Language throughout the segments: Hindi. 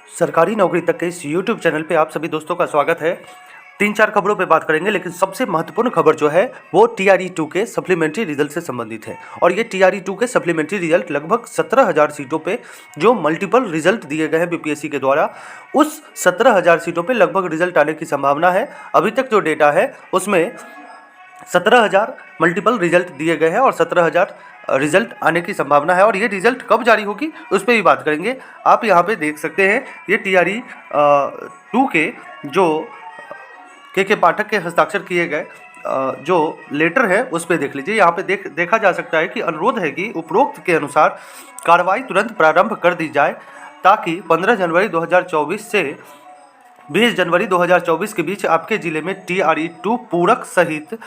सरकारी नौकरी तक के इस यूट्यूब चैनल पे आप सभी दोस्तों का स्वागत है। 3-4 खबरों पे बात करेंगे, लेकिन सबसे महत्वपूर्ण खबर जो है वो TRE-2 के सप्लीमेंट्री रिजल्ट से संबंधित है। और ये TRE-2 के सप्लीमेंट्री रिजल्ट लगभग 17,000 सीटों पे जो मल्टीपल रिजल्ट दिए गए हैं बीपीएससी के द्वारा, उस 17,000 सीटों पे लगभग रिजल्ट आने की संभावना है। अभी तक जो डेटा है उसमें 17,000 मल्टीपल रिजल्ट दिए गए हैं और 17,000 रिजल्ट आने की संभावना है। और ये रिजल्ट कब जारी होगी उस पर भी बात करेंगे। आप यहाँ पे देख सकते हैं ये TRE-2 के जो के पाठक के हस्ताक्षर किए गए जो लेटर है उस पर देख लीजिए। यहाँ पे देखा जा सकता है कि अनुरोध है कि उपरोक्त के अनुसार कार्रवाई तुरंत प्रारंभ कर दी जाए ताकि 15 जनवरी 2024 से 20 जनवरी 2024 के बीच आपके ज़िले में TRE-2 पूरक सहित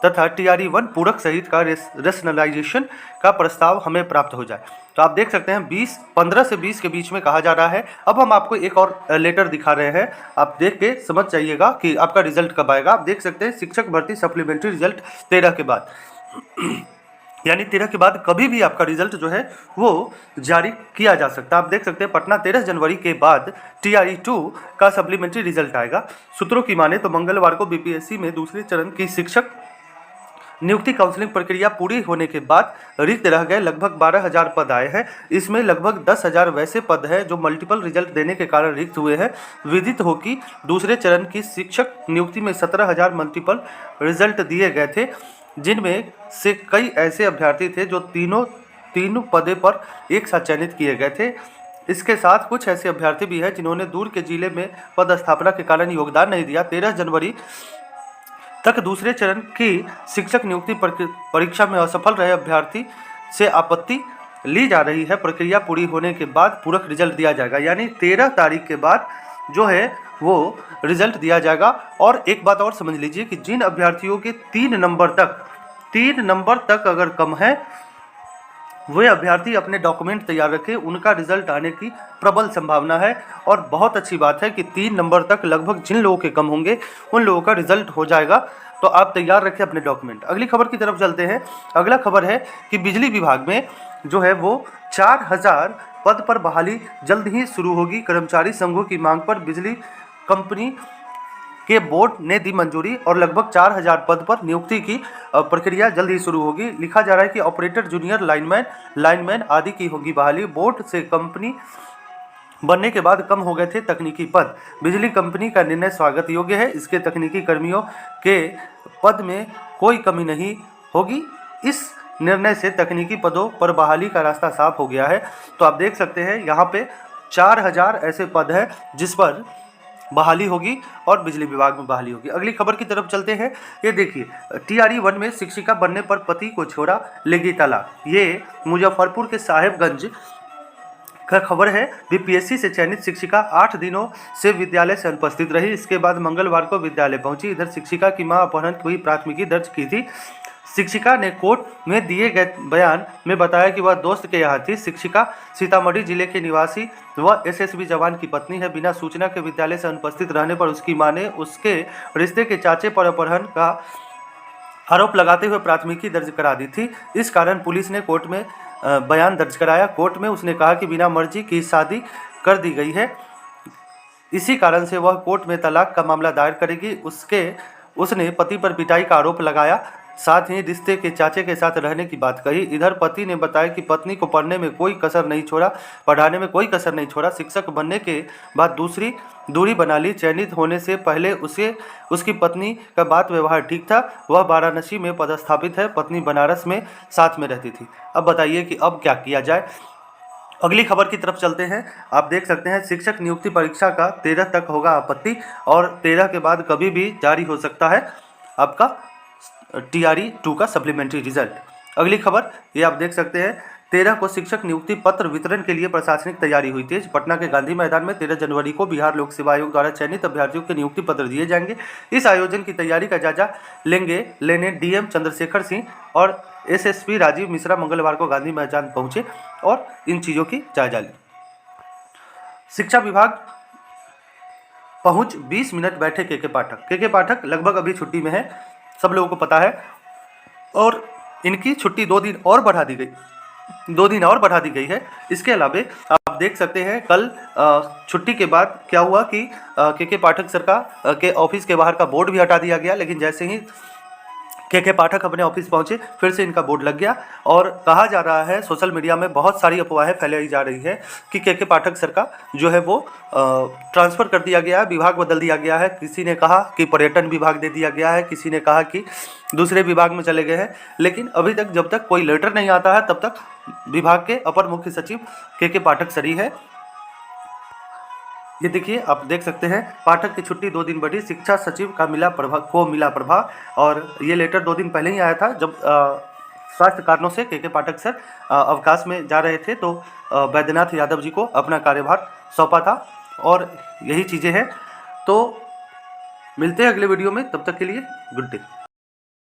तथा TRE-1 पूरक सहित का रेशनलाइजेशन का प्रस्ताव हमें प्राप्त हो जाए। तो आप देख सकते हैं 15 से 20 के बीच में कहा जा रहा है। अब हम आपको एक और लेटर दिखा रहे हैं, आप देख के समझ जाइएगा कि आपका रिजल्ट कब आएगा। आप देख सकते हैं शिक्षक भर्ती सप्लीमेंट्री रिजल्ट 13 के बाद यानी 13 के बाद कभी भी आपका रिजल्ट जो है वो जारी किया जा सकता है। आप देख सकते हैं पटना 13 जनवरी के बाद TRE-2 का सप्लीमेंट्री रिजल्ट आएगा। सूत्रों की माने तो मंगलवार को बीपीएससी में दूसरे चरण की शिक्षक नियुक्ति काउंसलिंग प्रक्रिया पूरी होने के बाद रिक्त रह गए लगभग 12,000 पद आए हैं। इसमें लगभग 10,000 वैसे पद हैं जो मल्टीपल रिजल्ट देने के कारण रिक्त हुए हैं। विदित हो कि दूसरे चरण की शिक्षक नियुक्ति में 17,000 मल्टीपल रिजल्ट दिए गए थे, जिनमें से कई ऐसे अभ्यर्थी थे जो तीनों पदे पर एक साथ चयनित किए गए थे। इसके साथ कुछ ऐसे अभ्यर्थी भी हैं जिन्होंने दूर के जिले में पद स्थापना के कारण योगदान नहीं दिया। 13 जनवरी तक दूसरे चरण की शिक्षक नियुक्ति परीक्षा में असफल रहे अभ्यर्थी से आपत्ति ली जा रही है। प्रक्रिया पूरी होने के बाद पूरक रिजल्ट दिया जाएगा, यानी 13 तारीख के बाद जो है वो रिजल्ट दिया जाएगा। और एक बात और समझ लीजिए कि जिन अभ्यर्थियों के 3 नंबर तक अगर कम है वे अभ्यर्थी अपने डॉक्यूमेंट तैयार रखें, उनका रिजल्ट आने की प्रबल संभावना है। और बहुत अच्छी बात है कि 3 नंबर तक लगभग जिन लोगों के कम होंगे उन लोगों का रिजल्ट हो जाएगा। तो आप तैयार रखें अपने डॉक्यूमेंट। अगली खबर की तरफ चलते हैं। अगला खबर है कि बिजली विभाग में जो है वो 4,000 पद पर बहाली जल्द ही शुरू होगी। कर्मचारी संघों की मांग पर बिजली कंपनी के बोर्ड ने दी मंजूरी और लगभग 4,000 पद पर नियुक्ति की प्रक्रिया जल्द ही शुरू होगी। लिखा जा रहा है कि ऑपरेटर, जूनियर लाइनमैन आदि की होगी बहाली। बोर्ड से कंपनी बनने के बाद कम हो गए थे तकनीकी पद। बिजली कंपनी का निर्णय स्वागत योग्य है। इसके तकनीकी कर्मियों के पद में कोई कमी नहीं होगी। इस निर्णय से तकनीकी पदों पर बहाली का रास्ता साफ हो गया है। तो आप देख सकते हैं यहाँ पे 4,000 ऐसे पद हैं जिस पर बहाली होगी और बिजली विभाग में बहाली होगी। अगली खबर की तरफ चलते हैं। ये देखिए, TRE-1 में शिक्षिका बनने पर पति को छोड़ा, लेगी तलाक। ये मुजफ्फरपुर के साहेबगंज का खबर है। बीपीएससी से चयनित शिक्षिका 8 दिनों से विद्यालय से अनुपस्थित रही। इसके बाद मंगलवार को विद्यालय पहुंची। इधर शिक्षिका की मां अपहरण की प्राथमिकी दर्ज की थी। शिक्षिका ने कोर्ट में दिए गए बयान में बताया कि वह दोस्त के यहाँ थी। शिक्षिका सीतामढ़ी जिले के निवासी व SSB जवान की पत्नी है। बिना सूचना के विद्यालय से अनुपस्थित रहने पर उसकी मां ने उसके रिश्ते के चाचे पर अपहरण का आरोप लगाते हुए प्राथमिकी दर्ज करा दी थी। इस कारण पुलिस ने कोर्ट में बयान दर्ज कराया। कोर्ट में उसने कहा कि बिना मर्जी की शादी कर दी गई है, इसी कारण से वह कोर्ट में तलाक का मामला दायर करेगी। उसने पति पर पिटाई का आरोप लगाया, साथ ही रिश्ते के चाचे के साथ रहने की बात कही। इधर पति ने बताया कि पत्नी को पढ़ाने में कोई कसर नहीं छोड़ा। शिक्षक बनने के बाद दूसरी दूरी बना ली। चयनित होने से पहले उसकी पत्नी का बात व्यवहार ठीक था। वह वाराणसी में पदस्थापित है, पत्नी बनारस में साथ में रहती थी। अब बताइए कि अब क्या किया जाए। अगली खबर की तरफ चलते हैं। आप देख सकते हैं शिक्षक नियुक्ति परीक्षा का 13 तक होगा आपत्ति और 13 के बाद कभी भी जारी हो सकता है आपका TRE-2 का सप्लीमेंट्री रिजल्ट। अगली खबर ये आप देख सकते हैं। 13 को शिक्षक नियुक्ति पत्र वितरण के लिए प्रशासनिक तैयारी हुई तेज। पटना के गांधी मैदान में 13 जनवरी को बिहार लोक सेवा आयोग द्वारा चयनित अभ्यर्थियों के नियुक्ति पत्र दिए जाएंगे। इस आयोजन की तैयारी का जायजा लेने DM चंद्रशेखर सिंह और SSP राजीव मिश्रा मंगलवार को गांधी मैदान पहुंचे और इन चीज़ों की जायजा ली। शिक्षा विभाग पहुंच 20 मिनट बैठे के पाठक लगभग अभी छुट्टी में है, सब लोगों को पता है, और इनकी छुट्टी 2 दिन और बढ़ा दी गई। 2 दिन और बढ़ा दी गई है। इसके अलावा आप देख सकते हैं कल छुट्टी के बाद क्या हुआ कि के पाठक सर का के ऑफिस के बाहर का बोर्ड भी हटा दिया गया, लेकिन जैसे ही के पाठक अपने ऑफिस पहुंचे फिर से इनका बोर्ड लग गया। और कहा जा रहा है, सोशल मीडिया में बहुत सारी अफवाहें फैलाई जा रही है कि के पाठक सर का जो है वो ट्रांसफ़र कर दिया गया है, विभाग बदल दिया गया है। किसी ने कहा कि पर्यटन विभाग दे दिया गया है, किसी ने कहा कि दूसरे विभाग में चले गए हैं, लेकिन अभी तक जब तक कोई लेटर नहीं आता है तब तक विभाग के अपर मुख्य सचिव के पाठक सर ही है। ये देखिए, आप देख सकते हैं पाठक की छुट्टी 2 दिन बढ़ी, शिक्षा सचिव का मिला प्रभाव। और ये लेटर 2 दिन पहले ही आया था जब स्वास्थ्य कारणों से के पाठक सर अवकाश में जा रहे थे, तो बैद्यनाथ यादव जी को अपना कार्यभार सौंपा था। और यही चीज़ें हैं। तो मिलते हैं अगले वीडियो में, तब तक के लिए गुड डे।